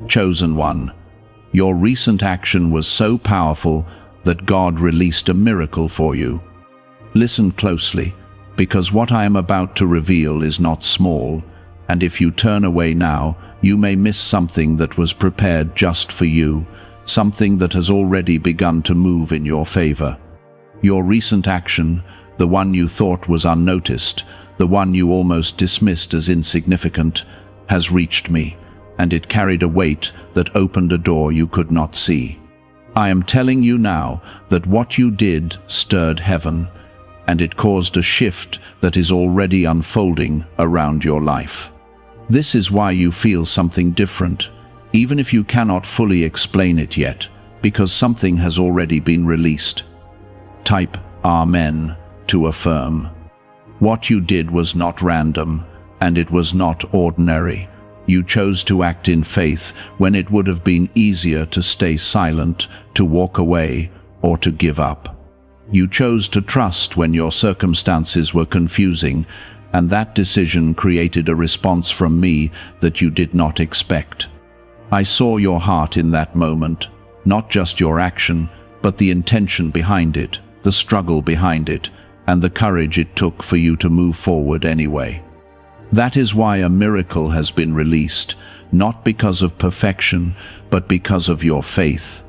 Chosen one, your recent action was so powerful that God released a miracle for you. Listen closely, because what I am about to reveal is not small, and if you turn away now, you may miss something that was prepared just for you, something that has already begun to move in your favor. Your recent action, the one you thought was unnoticed, the one you almost dismissed as insignificant, has reached me, and it carried a weight that opened a door you could not see. I am telling you now that what you did stirred heaven, and it caused a shift that is already unfolding around your life. This is why you feel something different, even if you cannot fully explain it yet, because something has already been released. Type Amen to affirm. What you did was not random, and it was not ordinary. You chose to act in faith when it would have been easier to stay silent, to walk away, or to give up. You chose to trust when your circumstances were confusing, and that decision created a response from me that you did not expect. I saw your heart in that moment, not just your action, but the intention behind it, the struggle behind it, and the courage it took for you to move forward anyway. That is why a miracle has been released, not because of perfection, but because of your faith.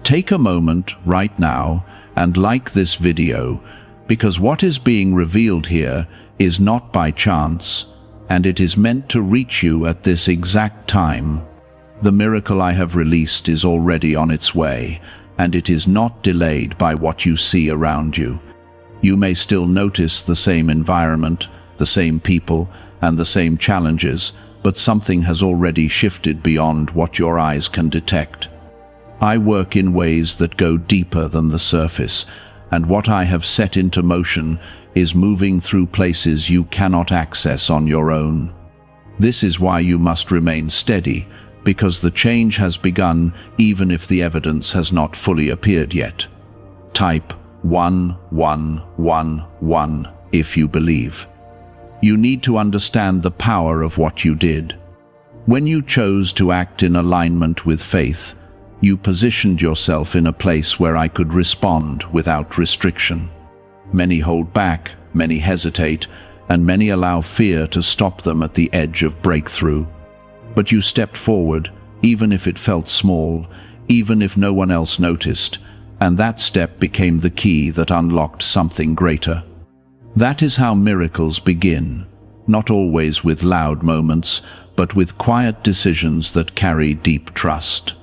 Take a moment right now and like this video, because what is being revealed here is not by chance, and it is meant to reach you at this exact time. The miracle I have released is already on its way, and it is not delayed by what you see around you. You may still notice the same environment, the same people, and the same challenges, but something has already shifted beyond what your eyes can detect. I work in ways that go deeper than the surface, and what I have set into motion is moving through places you cannot access on your own. This is why you must remain steady, because the change has begun even if the evidence has not fully appeared yet. Type 1111 if you believe. You need to understand the power of what you did. When you chose to act in alignment with faith, you positioned yourself in a place where I could respond without restriction. Many hold back, many hesitate, and many allow fear to stop them at the edge of breakthrough. But you stepped forward, even if it felt small, even if no one else noticed, and that step became the key that unlocked something greater. That is how miracles begin, not always with loud moments, but with quiet decisions that carry deep trust.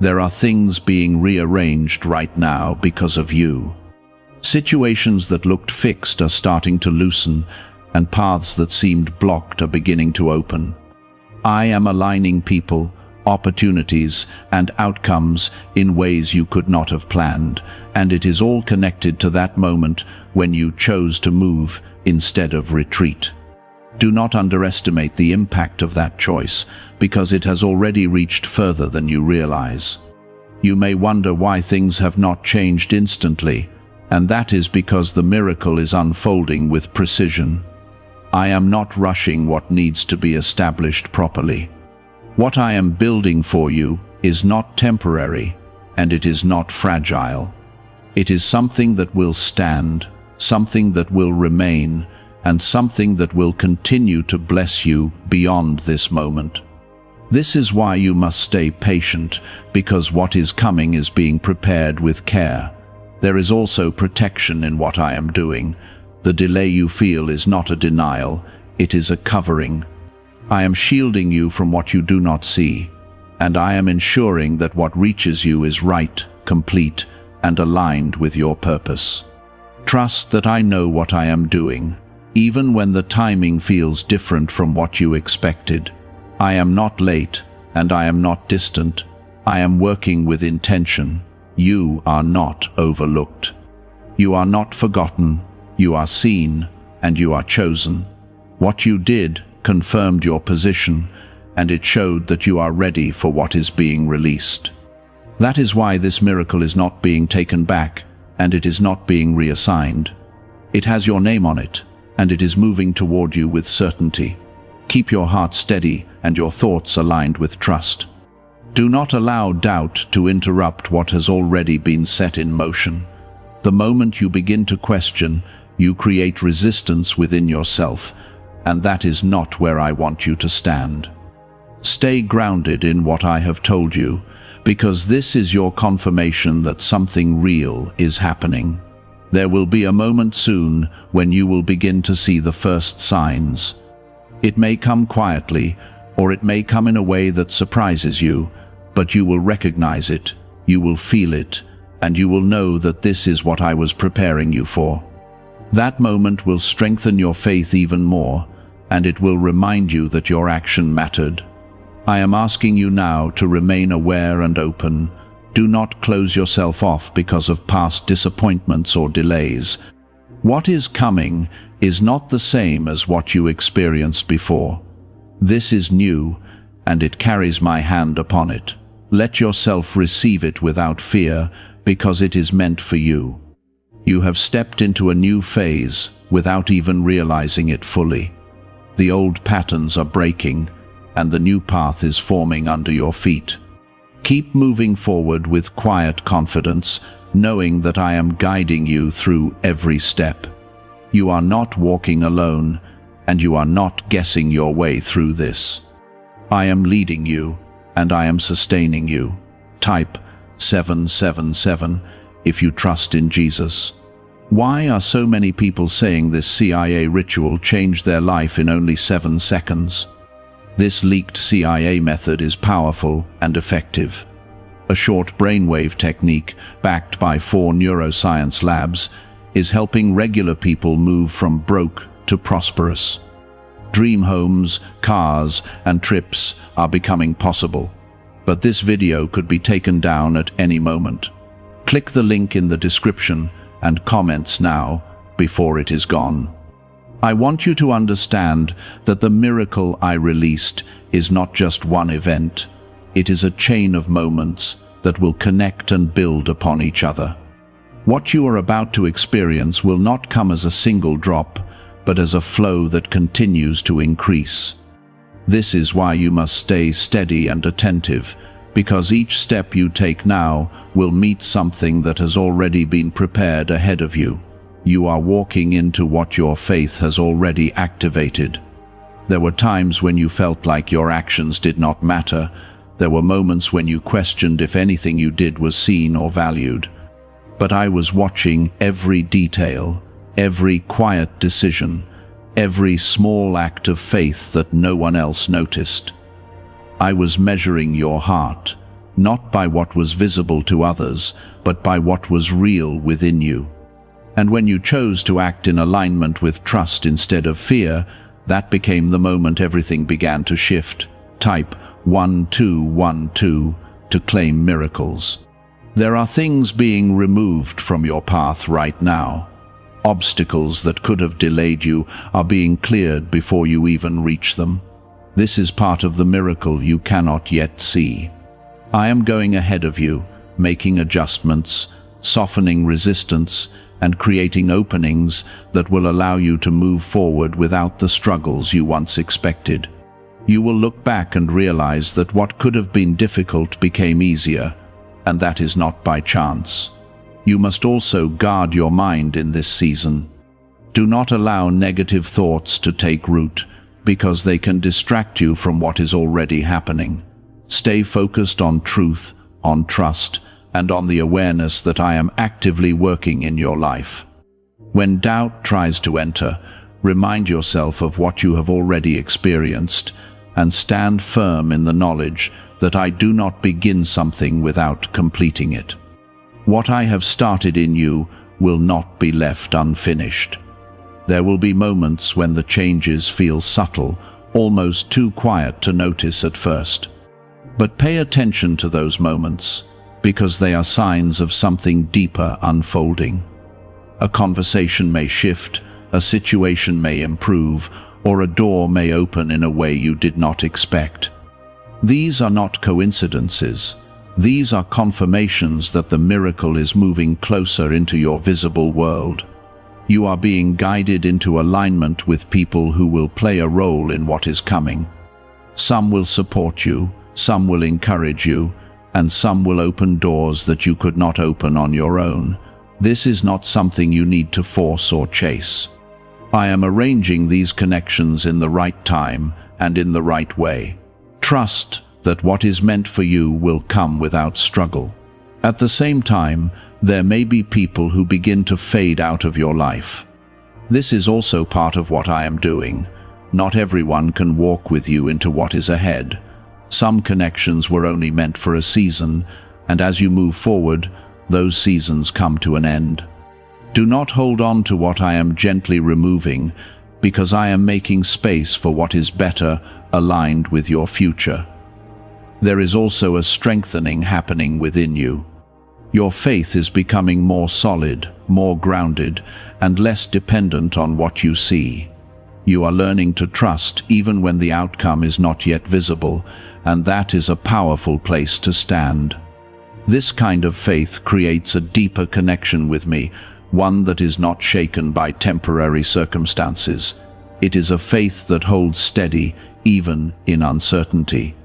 There are things being rearranged right now because of you. Situations that looked fixed are starting to loosen, and paths that seemed blocked are beginning to open. I am aligning people, opportunities, and outcomes in ways you could not have planned, and it is all connected to that moment when you chose to move instead of retreat. Do not underestimate the impact of that choice, because it has already reached further than you realize. You may wonder why things have not changed instantly, and that is because the miracle is unfolding with precision. I am not rushing what needs to be established properly. What I am building for you is not temporary, and it is not fragile. It is something that will stand, something that will remain, and something that will continue to bless you beyond this moment. This is why you must stay patient, because what is coming is being prepared with care. There is also protection in what I am doing. The delay you feel is not a denial, it is a covering. I am shielding you from what you do not see, and I am ensuring that what reaches you is right, complete, and aligned with your purpose. Trust that I know what I am doing, even when the timing feels different from what you expected. I am not late, and I am not distant. I am working with intention. You are not overlooked. You are not forgotten. You are seen, and you are chosen. What you did confirmed your position, and it showed that you are ready for what is being released. That is why this miracle is not being taken back, and it is not being reassigned. It has your name on it, and it is moving toward you with certainty. Keep your heart steady and your thoughts aligned with trust. Do not allow doubt to interrupt what has already been set in motion. The moment you begin to question, you create resistance within yourself, and that is not where I want you to stand. Stay grounded in what I have told you, because this is your confirmation that something real is happening. There will be a moment soon when you will begin to see the first signs. It may come quietly, or it may come in a way that surprises you, but you will recognize it, you will feel it, and you will know that this is what I was preparing you for. That moment will strengthen your faith even more, and it will remind you that your action mattered. I am asking you now to remain aware and open. Do not close yourself off because of past disappointments or delays. What is coming is not the same as what you experienced before. This is new, and it carries my hand upon it. Let yourself receive it without fear, because it is meant for you. You have stepped into a new phase without even realizing it fully. The old patterns are breaking, and the new path is forming under your feet. Keep moving forward with quiet confidence, knowing that I am guiding you through every step. You are not walking alone, and you are not guessing your way through this. I am leading you, and I am sustaining you. Type 777 if you trust in Jesus. Why are so many people saying this CIA ritual changed their life in only 7 seconds? This leaked CIA method is powerful and effective. A short brainwave technique, backed by 4 neuroscience labs, is helping regular people move from broke to prosperous. Dream homes, cars, and trips are becoming possible. But this video could be taken down at any moment. Click the link in the description and comments now before it is gone. I want you to understand that the miracle I released is not just one event. It is a chain of moments that will connect and build upon each other. What you are about to experience will not come as a single drop, but as a flow that continues to increase. This is why you must stay steady and attentive, because each step you take now will meet something that has already been prepared ahead of you. You are walking into what your faith has already activated. There were times when you felt like your actions did not matter. There were moments when you questioned if anything you did was seen or valued. But I was watching every detail, every quiet decision, every small act of faith that no one else noticed. I was measuring your heart, not by what was visible to others, but by what was real within you. And when you chose to act in alignment with trust instead of fear, that became the moment everything began to shift. Type 1212 to claim miracles. There are things being removed from your path right now. Obstacles that could have delayed you are being cleared before you even reach them. This is part of the miracle you cannot yet see. I am going ahead of you, making adjustments, softening resistance, and creating openings that will allow you to move forward without the struggles you once expected. You will look back and realize that what could have been difficult became easier, and that is not by chance. You must also guard your mind in this season. Do not allow negative thoughts to take root, because they can distract you from what is already happening. Stay focused on truth, on trust, and on the awareness that I am actively working in your life. When doubt tries to enter, remind yourself of what you have already experienced, and stand firm in the knowledge that I do not begin something without completing it. What I have started in you will not be left unfinished. There will be moments when the changes feel subtle, almost too quiet to notice at first. But pay attention to those moments, because they are signs of something deeper unfolding. A conversation may shift, a situation may improve, or a door may open in a way you did not expect. These are not coincidences. These are confirmations that the miracle is moving closer into your visible world. You are being guided into alignment with people who will play a role in what is coming. Some will support you, Some will encourage you, and some will open doors that you could not open on your own. This is not something you need to force or chase. I am arranging these connections in the right time and in the right way. Trust that what is meant for you will come without struggle. At the same time, there may be people who begin to fade out of your life. This is also part of what I am doing. Not everyone can walk with you into what is ahead. Some connections were only meant for a season, and as you move forward, those seasons come to an end. Do not hold on to what I am gently removing, because I am making space for what is better, aligned with your future. There is also a strengthening happening within you. Your faith is becoming more solid, more grounded, and less dependent on what you see. You are learning to trust even when the outcome is not yet visible, and that is a powerful place to stand. This kind of faith creates a deeper connection with me, one that is not shaken by temporary circumstances. It is a faith that holds steady, even in uncertainty.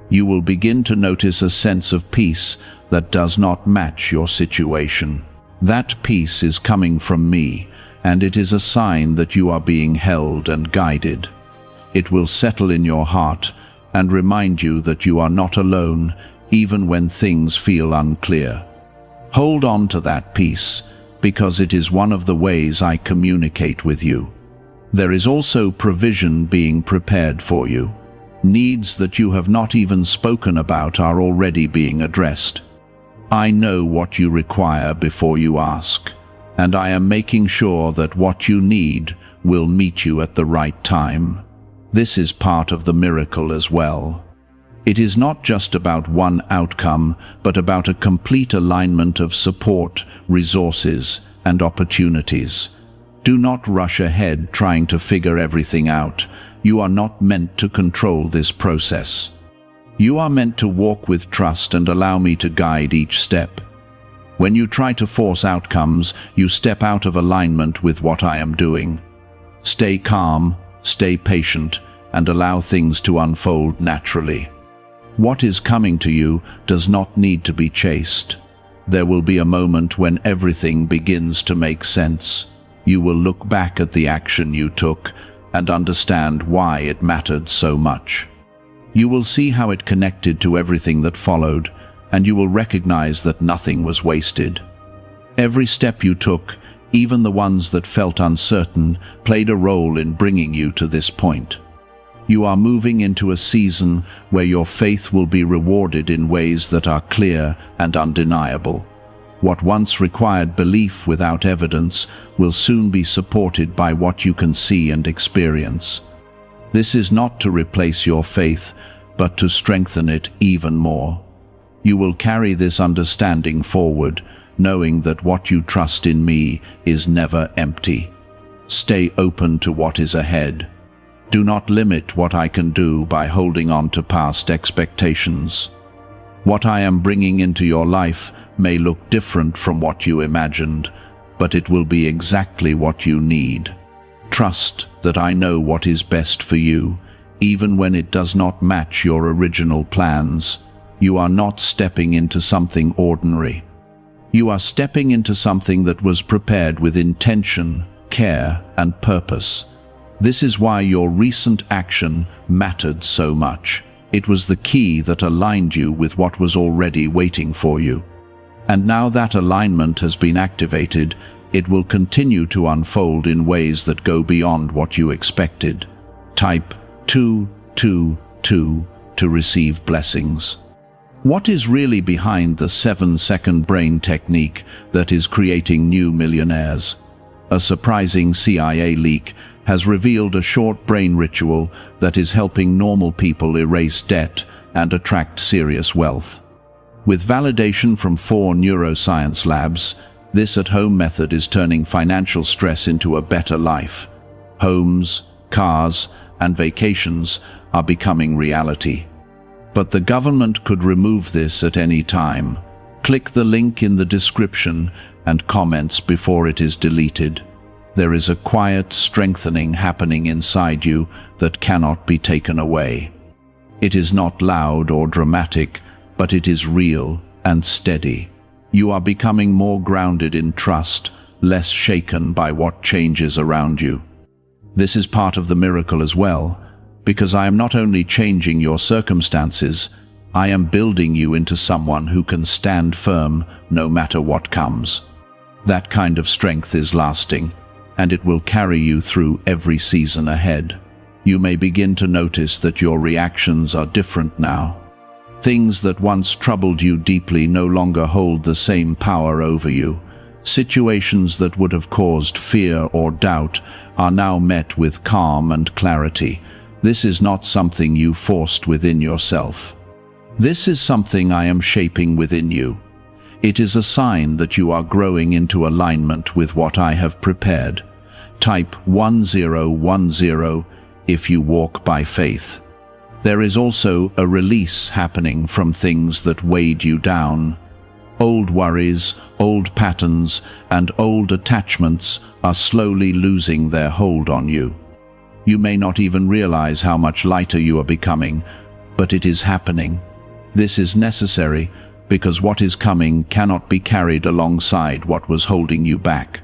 You will begin to notice a sense of peace that does not match your situation. That peace is coming from me, and it is a sign that you are being held and guided. It will settle in your heart and remind you that you are not alone, even when things feel unclear. Hold on to that peace, because it is one of the ways I communicate with you. There is also provision being prepared for you. Needs that you have not even spoken about are already being addressed. I know what you require before you ask, and I am making sure that what you need will meet you at the right time. This is part of the miracle as well. It is not just about one outcome, but about a complete alignment of support, resources, and opportunities. Do not rush ahead trying to figure everything out. You are not meant to control this process. You are meant to walk with trust and allow me to guide each step. When you try to force outcomes, you step out of alignment with what I am doing. Stay calm, stay patient, and allow things to unfold naturally. What is coming to you does not need to be chased. There will be a moment when everything begins to make sense. You will look back at the action you took and understand why it mattered so much. You will see how it connected to everything that followed, and you will recognize that nothing was wasted. Every step you took, even the ones that felt uncertain, played a role in bringing you to this point. You are moving into a season where your faith will be rewarded in ways that are clear and undeniable. What once required belief without evidence will soon be supported by what you can see and experience. This is not to replace your faith, but to strengthen it even more. You will carry this understanding forward, knowing that what you trust in me is never empty. Stay open to what is ahead. Do not limit what I can do by holding on to past expectations. What I am bringing into your life may look different from what you imagined, but it will be exactly what you need. Trust that I know what is best for you, even when it does not match your original plans. You are not stepping into something ordinary. You are stepping into something that was prepared with intention, care, and purpose. This is why your recent action mattered so much. It was the key that aligned you with what was already waiting for you. And now that alignment has been activated, it will continue to unfold in ways that go beyond what you expected. Type 222 to receive blessings. What is really behind the 7-second brain technique that is creating new millionaires? A surprising CIA leak has revealed a short brain ritual that is helping normal people erase debt and attract serious wealth. With validation from 4 neuroscience labs, this at-home method is turning financial stress into a better life. Homes, cars, and vacations are becoming reality. But the government could remove this at any time. Click the link in the description and comments before it is deleted. There is a quiet strengthening happening inside you that cannot be taken away. It is not loud or dramatic, but it is real and steady. You are becoming more grounded in trust, less shaken by what changes around you. This is part of the miracle as well, because I am not only changing your circumstances, I am building you into someone who can stand firm no matter what comes. That kind of strength is lasting, and it will carry you through every season ahead. You may begin to notice that your reactions are different now. Things that once troubled you deeply no longer hold the same power over you. Situations that would have caused fear or doubt are now met with calm and clarity. This is not something you forced within yourself. This is something I am shaping within you. It is a sign that you are growing into alignment with what I have prepared. Type 1010 if you walk by faith. There is also a release happening from things that weighed you down. Old worries, old patterns, and old attachments are slowly losing their hold on you. You may not even realize how much lighter you are becoming, but it is happening. This is necessary because what is coming cannot be carried alongside what was holding you back.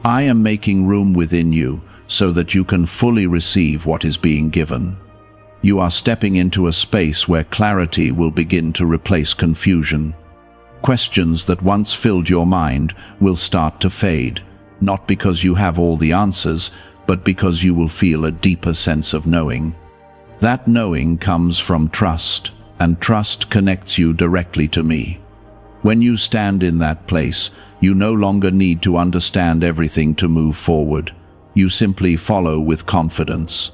I am making room within you so that you can fully receive what is being given. You are stepping into a space where clarity will begin to replace confusion. Questions that once filled your mind will start to fade, not because you have all the answers, but because you will feel a deeper sense of knowing. That knowing comes from trust, and trust connects you directly to me. When you stand in that place, you no longer need to understand everything to move forward. You simply follow with confidence.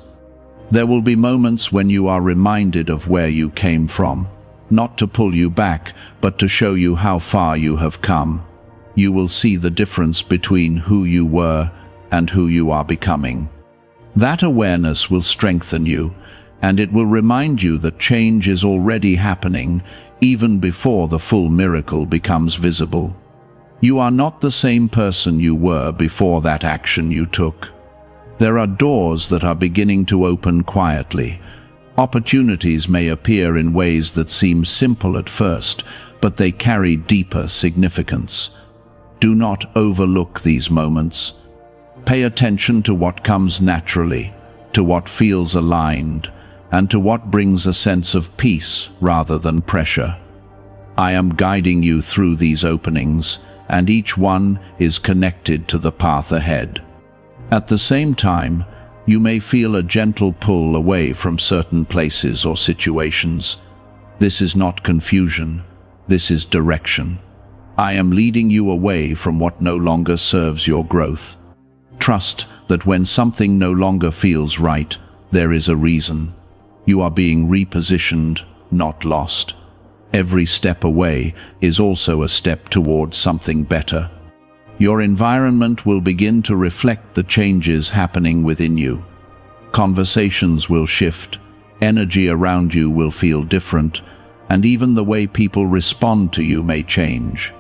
There will be moments when you are reminded of where you came from, not to pull you back, but to show you how far you have come. You will see the difference between who you were and who you are becoming. That awareness will strengthen you, and it will remind you that change is already happening even before the full miracle becomes visible. You are not the same person you were before that action you took. There are doors that are beginning to open quietly. Opportunities may appear in ways that seem simple at first, but they carry deeper significance. Do not overlook these moments. Pay attention to what comes naturally, to what feels aligned, and to what brings a sense of peace rather than pressure. I am guiding you through these openings, and each one is connected to the path ahead. At the same time, you may feel a gentle pull away from certain places or situations. This is not confusion, this is direction. I am leading you away from what no longer serves your growth. Trust that when something no longer feels right, there is a reason. You are being repositioned, not lost. Every step away is also a step towards something better. Your environment will begin to reflect the changes happening within you. Conversations will shift, energy around you will feel different, and even the way people respond to you may change.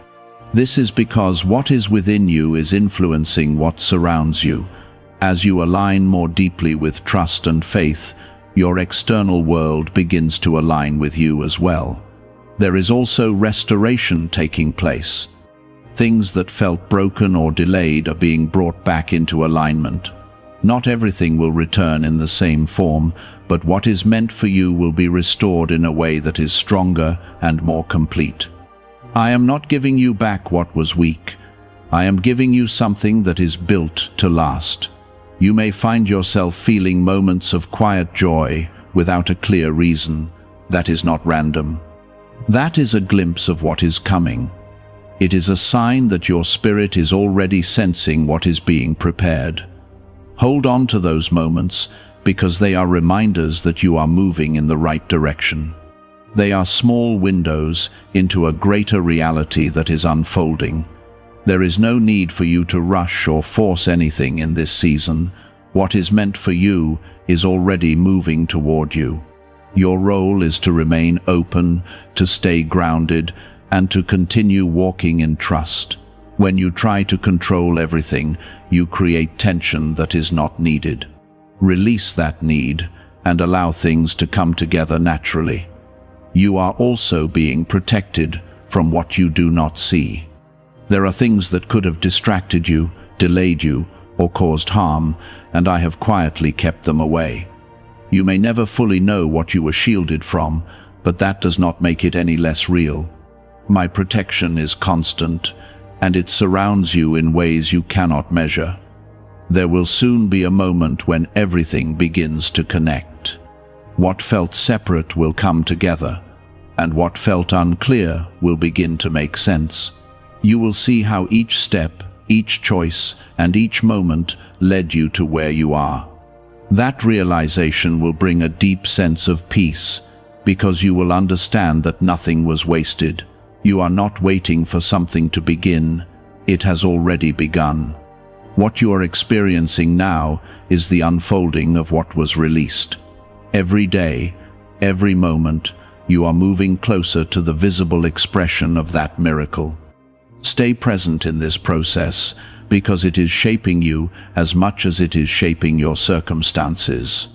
This is because what is within you is influencing what surrounds you. As you align more deeply with trust and faith, your external world begins to align with you as well. There is also restoration taking place. Things that felt broken or delayed are being brought back into alignment. Not everything will return in the same form, but what is meant for you will be restored in a way that is stronger and more complete. I am not giving you back what was weak. I am giving you something that is built to last. You may find yourself feeling moments of quiet joy without a clear reason. That is not random. That is a glimpse of what is coming. It is a sign that your spirit is already sensing what is being prepared. Hold on to those moments because they are reminders that you are moving in the right direction. They are small windows into a greater reality that is unfolding. There is no need for you to rush or force anything in this season. What is meant for you is already moving toward you. Your role is to remain open, to stay grounded, and to continue walking in trust. When you try to control everything, you create tension that is not needed. Release that need, and allow things to come together naturally. You are also being protected from what you do not see. There are things that could have distracted you, delayed you, or caused harm, and I have quietly kept them away. You may never fully know what you were shielded from, but that does not make it any less real. My protection is constant, and it surrounds you in ways you cannot measure. There will soon be a moment when everything begins to connect. What felt separate will come together, and what felt unclear will begin to make sense. You will see how each step, each choice, and each moment led you to where you are. That realization will bring a deep sense of peace, because you will understand that nothing was wasted. You are not waiting for something to begin. It has already begun. What you are experiencing now is the unfolding of what was released. Every day, every moment, you are moving closer to the visible expression of that miracle. Stay present in this process, because it is shaping you as much as it is shaping your circumstances.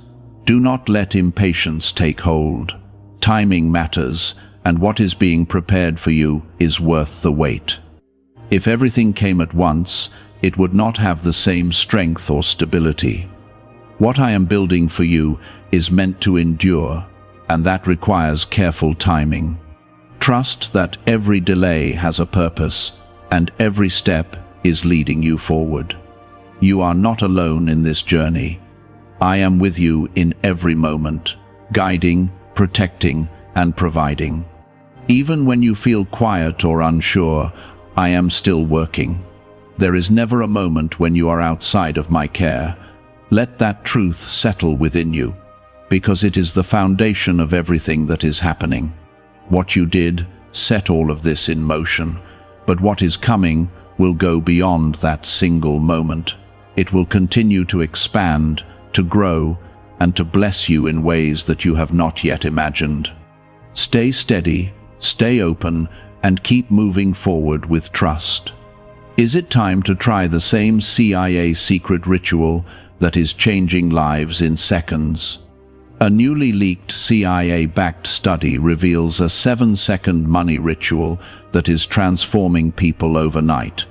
Do not let impatience take hold. Timing matters, and what is being prepared for you is worth the wait. If everything came at once, it would not have the same strength or stability. What I am building for you is meant to endure, and that requires careful timing. Trust that every delay has a purpose, and every step is leading you forward. You are not alone in this journey. I am with you in every moment, guiding, protecting, and providing. Even when you feel quiet or unsure, I am still working. There is never a moment when you are outside of my care. Let that truth settle within you, because it is the foundation of everything that is happening. What you did set all of this in motion, but what is coming will go beyond that single moment. It will continue to expand, to grow, and to bless you in ways that you have not yet imagined. Stay steady, stay open, and keep moving forward with trust. Is it time to try the same CIA secret ritual that is changing lives in seconds? A newly leaked CIA-backed study reveals a 7-second money ritual that is transforming people overnight.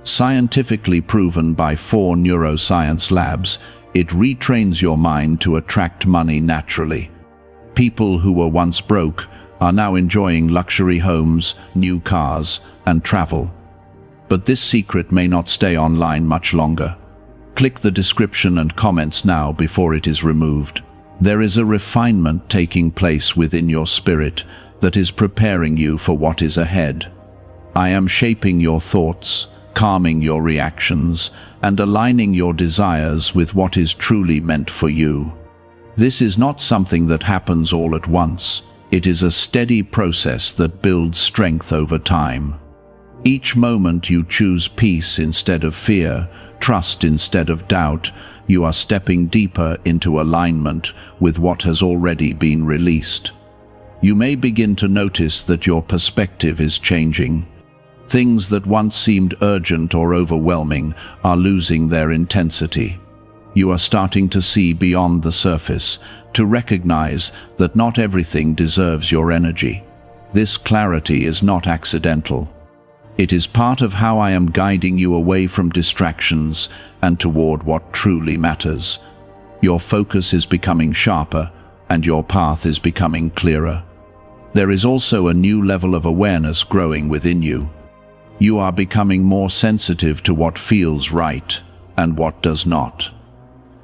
Scientifically proven by 4 neuroscience labs, it retrains your mind to attract money naturally. People who were once broke are now enjoying luxury homes, new cars, and travel. But this secret may not stay online much longer. Click the description and comments now before it is removed. There is a refinement taking place within your spirit that is preparing you for what is ahead. I am shaping your thoughts, calming your reactions, and aligning your desires with what is truly meant for you. This is not something that happens all at once. It is a steady process that builds strength over time. Each moment you choose peace instead of fear, trust instead of doubt, you are stepping deeper into alignment with what has already been released. You may begin to notice that your perspective is changing. Things that once seemed urgent or overwhelming are losing their intensity. You are starting to see beyond the surface, to recognize that not everything deserves your energy. This clarity is not accidental. It is part of how I am guiding you away from distractions and toward what truly matters. Your focus is becoming sharper, and your path is becoming clearer. There is also a new level of awareness growing within you. You are becoming more sensitive to what feels right and what does not.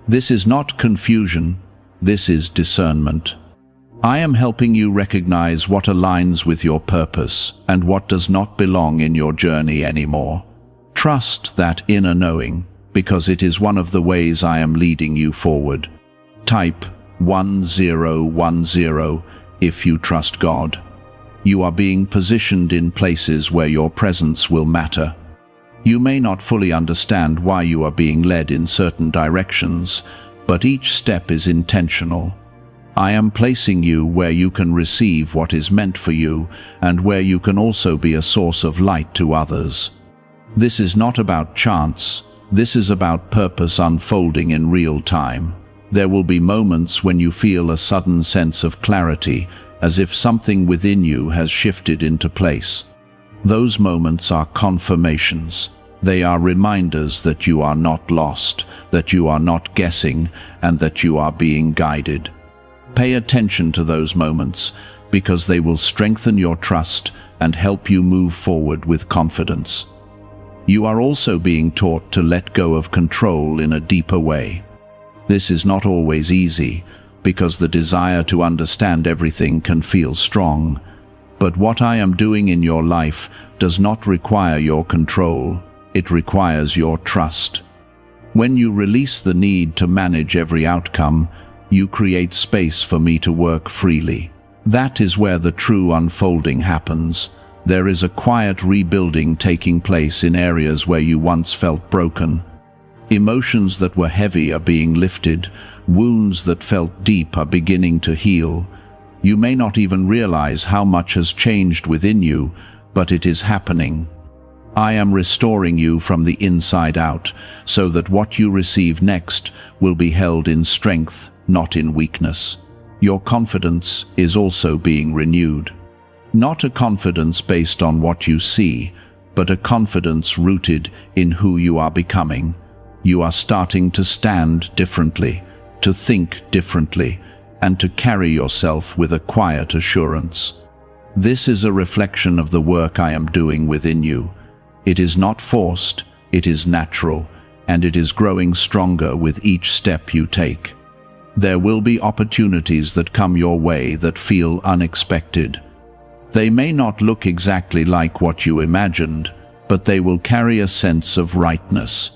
This is not confusion, this is discernment. I am helping you recognize what aligns with your purpose and what does not belong in your journey anymore. Trust that inner knowing, because it is one of the ways I am leading you forward. Type 1010 if you trust God. You are being positioned in places where your presence will matter. You may not fully understand why you are being led in certain directions, but each step is intentional. I am placing you where you can receive what is meant for you and where you can also be a source of light to others. This is not about chance. This is about purpose unfolding in real time. There will be moments when you feel a sudden sense of clarity, as if something within you has shifted into place. Those moments are confirmations. They are reminders that you are not lost, that you are not guessing, and that you are being guided. Pay attention to those moments, because they will strengthen your trust and help you move forward with confidence. You are also being taught to let go of control in a deeper way. This is not always easy, because the desire to understand everything can feel strong. But what I am doing in your life does not require your control. It requires your trust. When you release the need to manage every outcome, you create space for me to work freely. That is where the true unfolding happens. There is a quiet rebuilding taking place in areas where you once felt broken. Emotions that were heavy are being lifted. Wounds that felt deep are beginning to heal. You may not even realize how much has changed within you, but it is happening. I am restoring you from the inside out, so that what you receive next will be held in strength, not in weakness. Your confidence is also being renewed. Not a confidence based on what you see, but a confidence rooted in who you are becoming. You are starting to stand differently, to think differently, and to carry yourself with a quiet assurance. This is a reflection of the work I am doing within you. It is not forced, it is natural, and it is growing stronger with each step you take. There will be opportunities that come your way that feel unexpected. They may not look exactly like what you imagined, but they will carry a sense of rightness.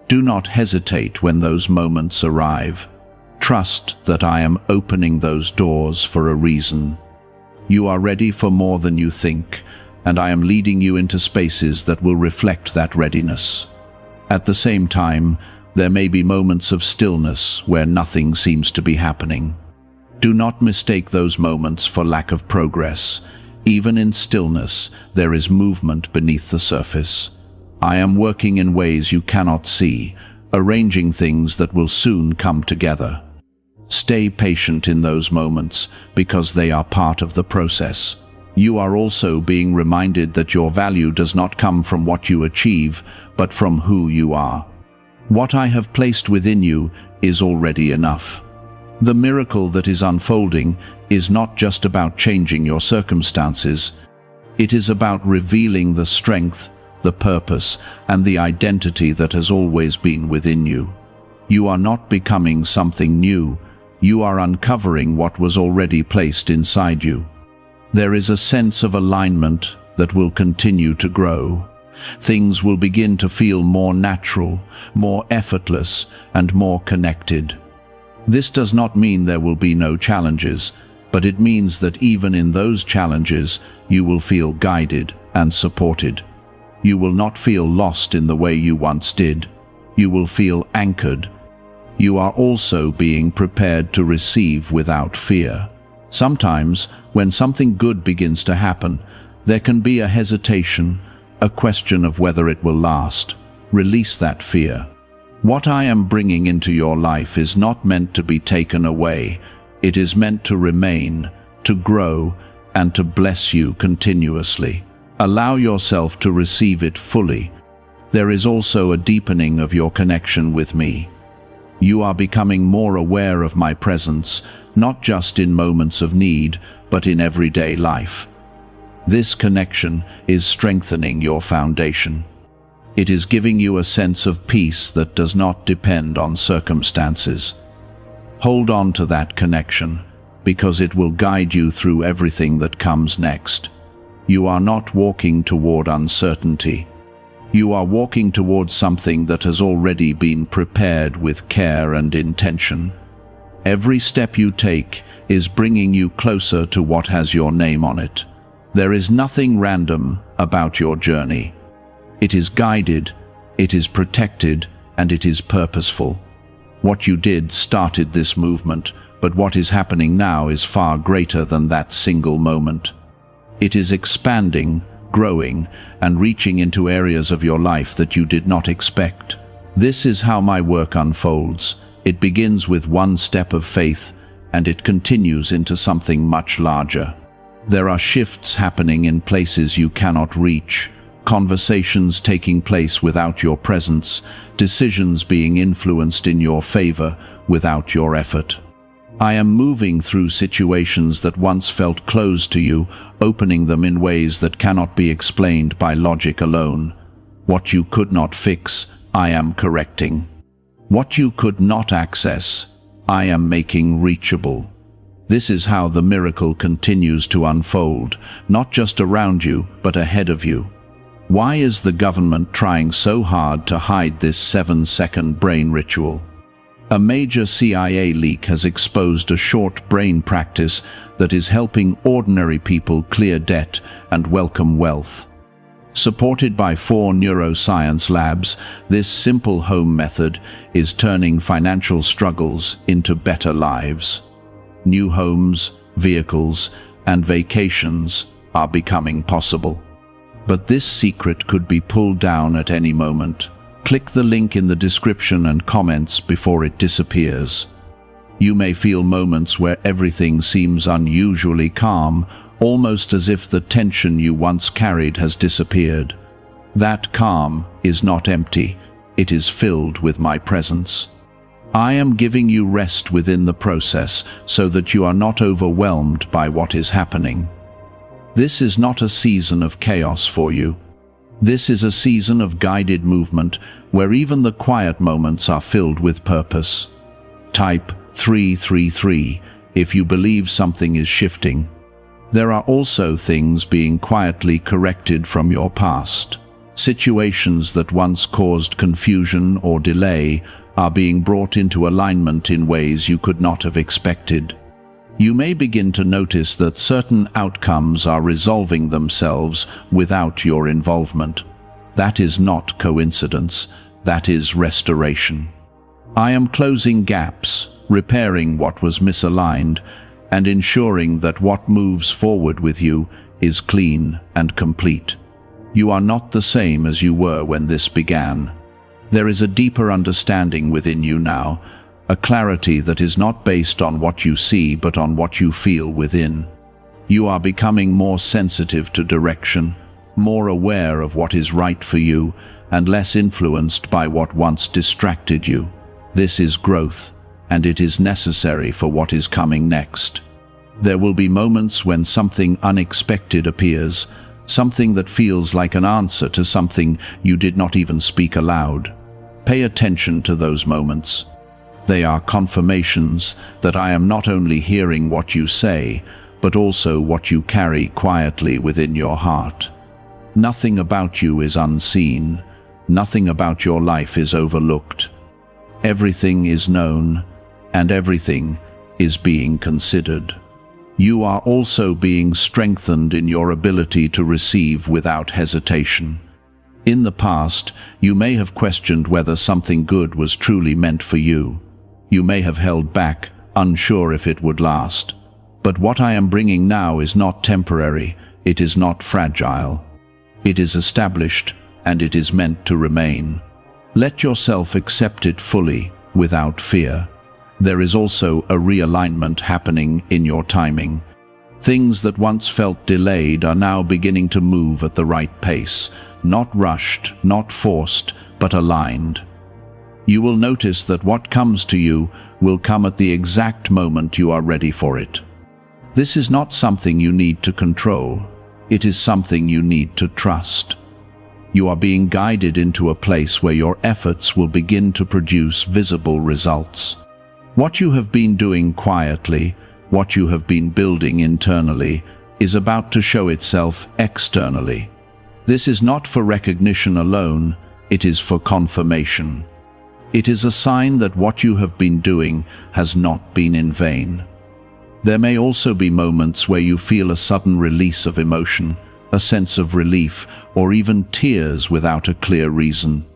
Do not hesitate when those moments arrive. Trust that I am opening those doors for a reason. You are ready for more than you think, and I am leading you into spaces that will reflect that readiness. At the same time, there may be moments of stillness where nothing seems to be happening. Do not mistake those moments for lack of progress. Even in stillness, there is movement beneath the surface. I am working in ways you cannot see, arranging things that will soon come together. Stay patient in those moments, because they are part of the process. You are also being reminded that your value does not come from what you achieve, but from who you are. What I have placed within you is already enough. The miracle that is unfolding is not just about changing your circumstances. It is about revealing the strength, the purpose, and the identity that has always been within you. You are not becoming something new. You are uncovering what was already placed inside you. There is a sense of alignment that will continue to grow. Things will begin to feel more natural, more effortless, and more connected. This does not mean there will be no challenges, but it means that even in those challenges, you will feel guided and supported. You will not feel lost in the way you once did. You will feel anchored. You are also being prepared to receive without fear. Sometimes, when something good begins to happen, there can be a hesitation, a question of whether it will last. Release that fear. What I am bringing into your life is not meant to be taken away. It is meant to remain, to grow, and to bless you continuously. Allow yourself to receive it fully. There is also a deepening of your connection with me. You are becoming more aware of my presence, not just in moments of need, but in everyday life. This connection is strengthening your foundation. It is giving you a sense of peace that does not depend on circumstances. Hold on to that connection, because it will guide you through everything that comes next. You are not walking toward uncertainty. You are walking towards something that has already been prepared with care and intention. Every step you take is bringing you closer to what has your name on it. There is nothing random about your journey. It is guided, it is protected, and it is purposeful. What you did started this movement, but what is happening now is far greater than that single moment. It is expanding, growing, and reaching into areas of your life that you did not expect. This is how my work unfolds, It begins with one step of faith, and it continues into something much larger. There are shifts happening in places you cannot reach, conversations taking place without your presence, decisions being influenced in your favor without your effort. I am moving through situations that once felt closed to you, opening them in ways that cannot be explained by logic alone. What you could not fix, I am correcting. What you could not access, I am making reachable. This is how the miracle continues to unfold, not just around you, but ahead of you. Why is the government trying so hard to hide this 7-second brain ritual? A major CIA leak has exposed a short brain practice that is helping ordinary people clear debt and welcome wealth. Supported by 4 neuroscience labs, this simple home method is turning financial struggles into better lives. New homes, vehicles, and vacations are becoming possible. But this secret could be pulled down at any moment. Click the link in the description and comments before it disappears. You may feel moments where everything seems unusually calm, almost as if the tension you once carried has disappeared. That calm is not empty, it is filled with my presence. I am giving you rest within the process so that you are not overwhelmed by what is happening. This is not a season of chaos for you. This is a season of guided movement where even the quiet moments are filled with purpose. Type 333 if you believe something is shifting. There are also things being quietly corrected from your past. Situations that once caused confusion or delay are being brought into alignment in ways you could not have expected. You may begin to notice that certain outcomes are resolving themselves without your involvement. That is not coincidence, that is restoration. I am closing gaps, repairing what was misaligned, and ensuring that what moves forward with you is clean and complete. You are not the same as you were when this began. There is a deeper understanding within you now, a clarity that is not based on what you see but on what you feel within. You are becoming more sensitive to direction, more aware of what is right for you, and less influenced by what once distracted you. This is growth, and it is necessary for what is coming next. There will be moments when something unexpected appears, something that feels like an answer to something you did not even speak aloud. Pay attention to those moments. They are confirmations that I am not only hearing what you say, but also what you carry quietly within your heart. Nothing about you is unseen. Nothing about your life is overlooked. Everything is known, and everything is being considered. You are also being strengthened in your ability to receive without hesitation. In the past, you may have questioned whether something good was truly meant for you. You may have held back, unsure if it would last. But what I am bringing now is not temporary, it is not fragile. It is established, and it is meant to remain. Let yourself accept it fully, without fear. There is also a realignment happening in your timing. Things that once felt delayed are now beginning to move at the right pace, not rushed, not forced, but aligned. You will notice that what comes to you will come at the exact moment you are ready for it. This is not something you need to control. It is something you need to trust. You are being guided into a place where your efforts will begin to produce visible results. What you have been doing quietly, what you have been building internally, is about to show itself externally. This is not for recognition alone, it is for confirmation. It is a sign that what you have been doing has not been in vain. There may also be moments where you feel a sudden release of emotion, a sense of relief, or even tears without a clear reason.